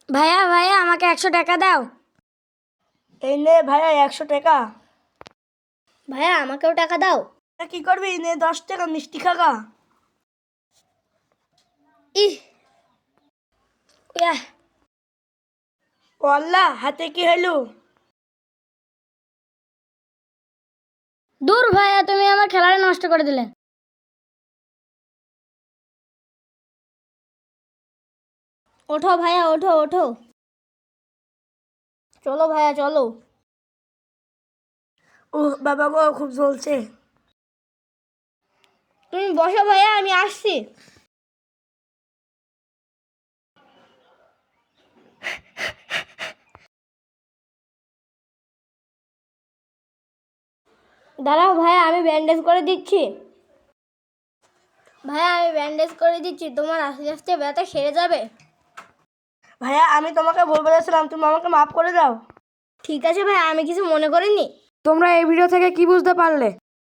ভাইয়া ভাইয়া আমাকে 100 টাকা দাও। এই নে ভাইয়া 100 টাকা। ভাইয়া আমাকেও টাকা দাও। কি করবি? নে 10 টাকা মিষ্টি খাগা। ইহ ইয়াহ ও আল্লাহ, হাতে কি হইলো? দূর ভাইয়া, তুমি আমার খেলাটা নষ্ট করে দিলে। ওঠো ভাইয়া, ওঠো ওঠো। চলো ভাইয়া চলো। বাবা গো, খুব জ্বলছে। তুমি বসো ভাইয়া, আমি আসছি। দাঁড়াও ভাইয়া, আমি ব্যান্ডেজ করে দিচ্ছি। ভাইয়া আমি ব্যান্ডেজ করে দিচ্ছি, তোমার আস্তে আস্তে ব্যথা সেরে যাবে। ভাইয়া আমি তোমাকে ভুল বলেছিলাম, তুমি আমাকে মাফ করে দাও। ঠিক আছে ভাইয়া, আমি কিছু মনে করিনি। তোমরা এই ভিডিও থেকে কি বুঝতে পারলে?